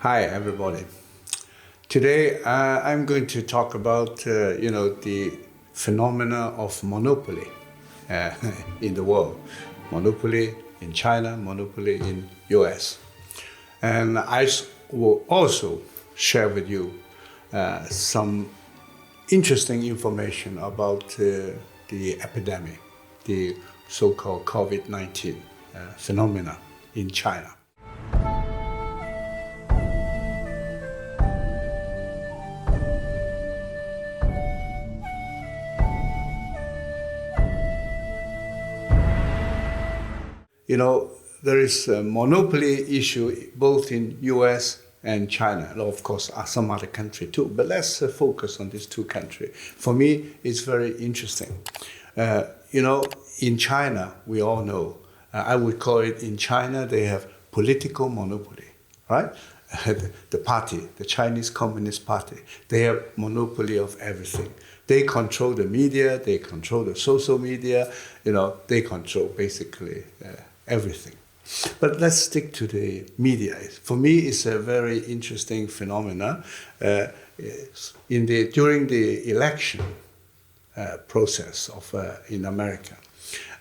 Hi, everybody. Today, I'm going to talk about, the phenomena of monopoly uh, in the world. Monopoly in China, monopoly in US. And will also share with you some interesting information about the epidemic, the so-called COVID-19 phenomena in China. You know, there is a monopoly issue both in US and China, and of course some other country too, but let's focus on these two countries. For me, it's very interesting. In China, we all know, I would call it in China, they have political monopoly, right? The party, the Chinese Communist Party, they have monopoly of everything. They control the media, they control the social media, they control basically everything. But let's stick to the media. For me, it's a very interesting phenomena. During the election process in America,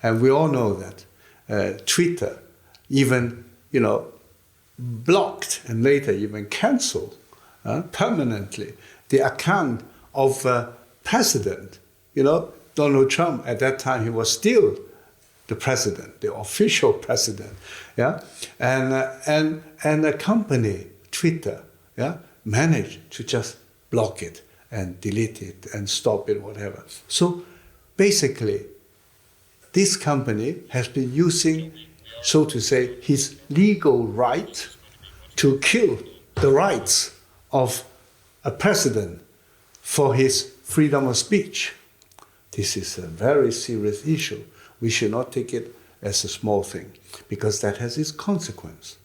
and we all know that Twitter even, blocked and later even canceled permanently the account of President, Donald Trump. At that time, he was still the president, the official president, and a company, Twitter, managed to just block it and delete it and stop it, whatever. So basically, this company has been using, so to say, his legal right to kill the rights of a president for his freedom of speech. This is a very serious issue. We should not take it as a small thing, because that has its consequence.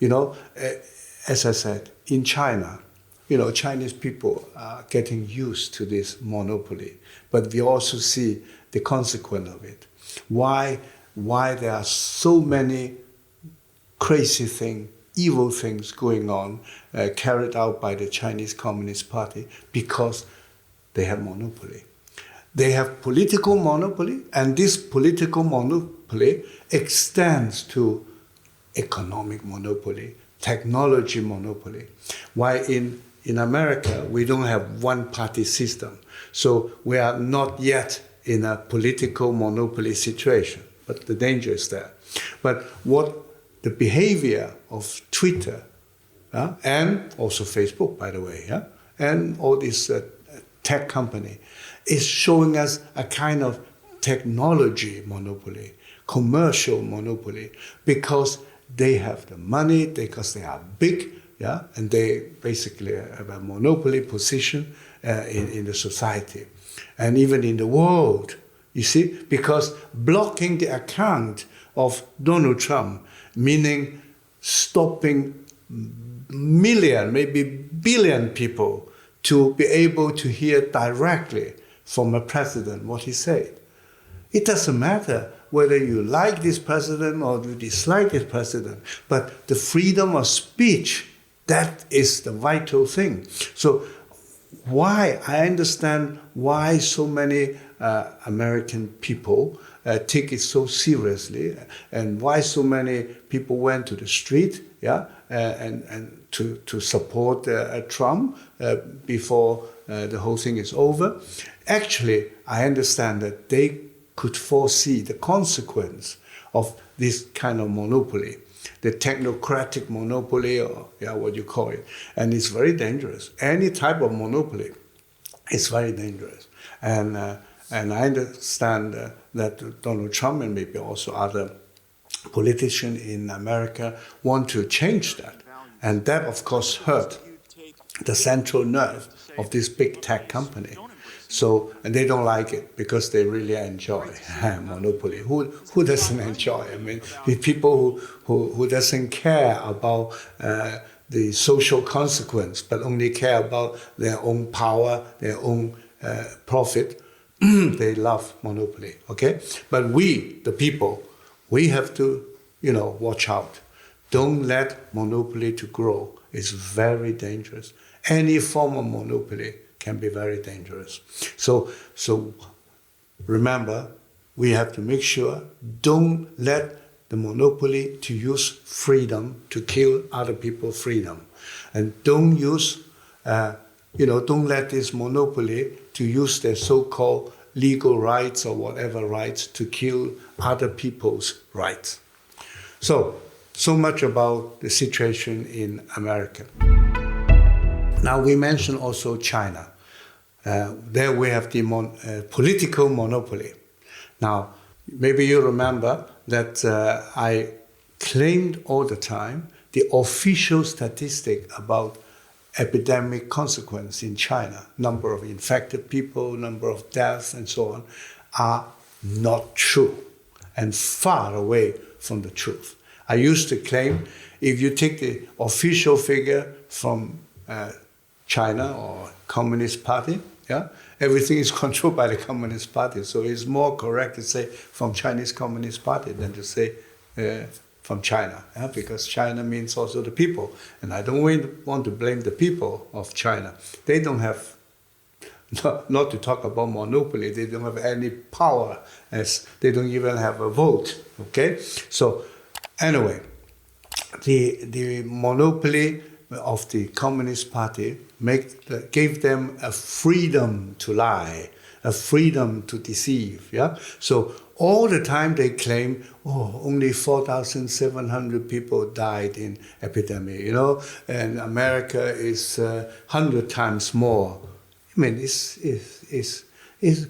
As I said, in China, Chinese people are getting used to this monopoly, but we also see the consequence of it. Why there are so many crazy things, evil things going on, carried out by the Chinese Communist Party, because they have monopoly. They have political monopoly, and this political monopoly extends to economic monopoly, technology monopoly. Why in America, we don't have one-party system. So we are not yet in a political monopoly situation, but the danger is there. But what the behavior of Twitter, and also Facebook, by the way, and all these tech company, is showing us a kind of technology monopoly, commercial monopoly, because they have the money, because they are big, and they basically have a monopoly position in the society and even in the world. You see, because blocking the account of Donald Trump, meaning stopping million, maybe billion people to be able to hear directly from a president what he said. It doesn't matter whether you like this president or you dislike this president, but the freedom of speech, that is the vital thing. So I understand why so many American people take it so seriously, and why so many people went to the street, and to support Trump before the whole thing is over. Actually, I understand that they could foresee the consequence of this kind of monopoly, the technocratic monopoly, or what you call it. And it's very dangerous. Any type of monopoly is very dangerous. And I understand that Donald Trump and maybe also other politicians in America want to change that. And that, of course, hurt the central nerve of this big tech company. So, and they don't like it because they really enjoy monopoly. Who doesn't enjoy? I mean, people who doesn't care about the social consequence, but only care about their own power, their own profit, they love monopoly, okay? But we, the people, we have to, watch out Don't let monopoly to grow. It's very dangerous. Any form of monopoly can be very dangerous. So remember, we have to make sure don't let the monopoly to use freedom to kill other people's freedom. And don't use, don't let this monopoly to use their so-called legal rights or whatever rights to kill other people's rights. So much about the situation in America. Now we mentioned also China. There we have the political monopoly. Now, maybe you remember that I claimed all the time the official statistic about epidemic consequence in China, number of infected people, number of deaths, and so on, are not true and far away from the truth. I used to claim if you take the official figure from China or Communist Party, everything is controlled by the Communist Party. So it's more correct to say from Chinese Communist Party than to say from China, because China means also the people. And I don't want to blame the people of China. They don't have, not to talk about monopoly, they don't have any power, as they don't even have a vote, okay? So anyway, the monopoly of the Communist Party gave them a freedom to lie, a freedom to deceive. So all the time they claim, only 4,700 people died in epidemic, and America is 100 times more. I mean, it's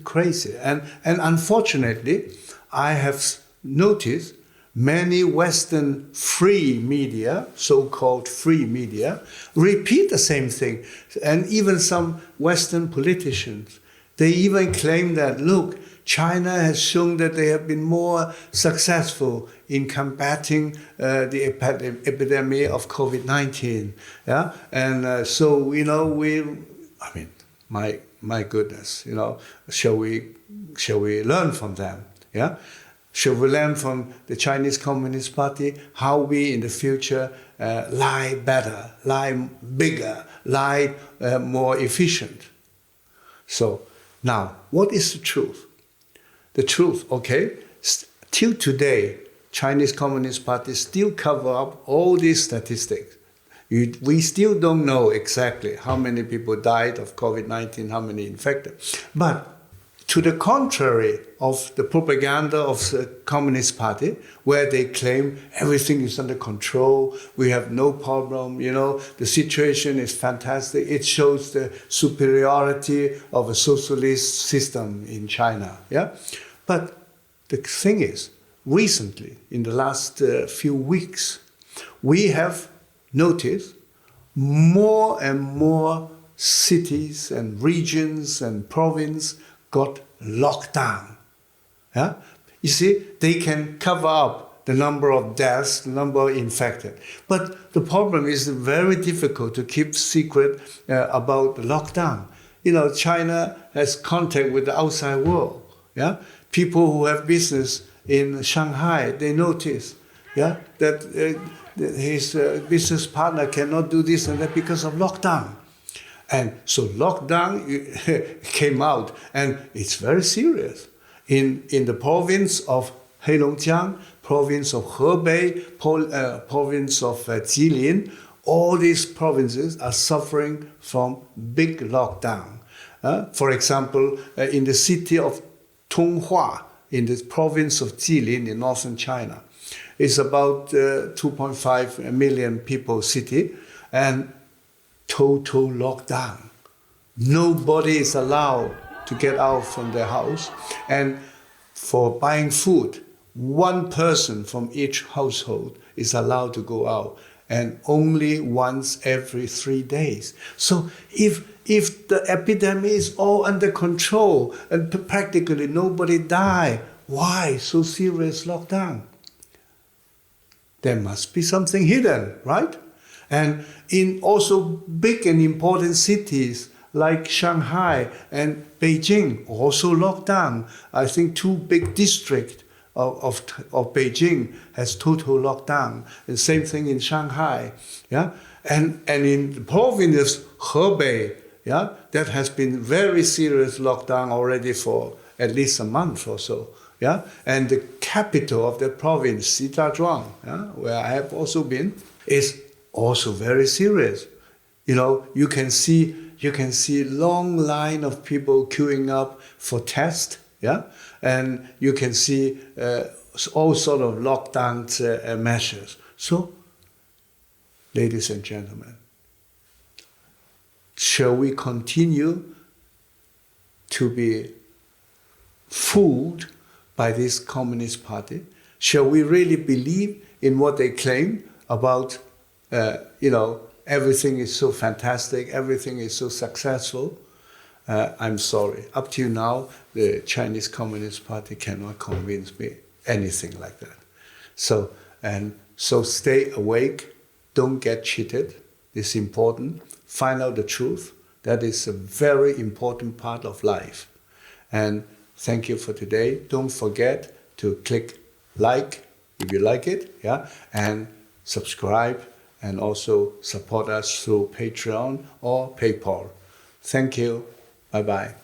crazy. And unfortunately, I have noticed many Western free media, so-called free media, repeat the same thing. And even some Western politicians, they even claim that, look, China has shown that they have been more successful in combating the epidemic of COVID-19. And so, my goodness, shall we learn from them? Should we learn from the Chinese Communist Party how we in the future lie better, lie bigger, lie more efficient? So now, what is the truth? The truth, okay, till today, Chinese Communist Party still cover up all these statistics. We still don't know exactly how many people died of COVID-19, how many infected. But to the contrary of the propaganda of the Communist Party, where they claim everything is under control, we have no problem, the situation is fantastic. It shows the superiority of a socialist system in China. But the thing is, recently, in the last few weeks, we have noticed more and more cities and regions and provinces got locked down. You see, they can cover up the number of deaths, the number of infected. But the problem is very difficult to keep secret about the lockdown. China has contact with the outside world. People who have business in Shanghai, they notice that his business partner cannot do this and that because of lockdown. And so lockdown came out, and it's very serious. In the province of Heilongjiang, province of Hebei, province of Jilin, all these provinces are suffering from big lockdown. For example, in the city of Tonghua, in the province of Jilin in northern China, it's about 2.5 million people city, and total lockdown. Nobody is allowed to get out from their house. And for buying food, one person from each household is allowed to go out, and only once every 3 days. So if the epidemic is all under control and practically nobody died, why so serious lockdown? There must be something hidden, right? And in also big and important cities like Shanghai and Beijing, also locked down. I think 2 big districts of Beijing has total lockdown. The same thing in Shanghai, yeah, and in the province of Hebei, yeah, that has been very serious lockdown already for at least a month or so, yeah, and the capital of the province, Shijiazhuang, yeah, where I have also been, is also very serious. You know, you can see long line of people queuing up for test, yeah, and you can see all sort of lockdown measures. So, ladies and gentlemen, shall we continue to be fooled by this Communist Party? Shall we really believe in what they claim about, everything is so fantastic, everything is so successful? I'm sorry. Up till now, the Chinese Communist Party cannot convince me anything like that. So stay awake. Don't get cheated. It's important. Find out the truth. That is a very important part of life. And thank you for today. Don't forget to click like if you like it, yeah, and subscribe, and also support us through Patreon or PayPal. Thank you. Bye-bye.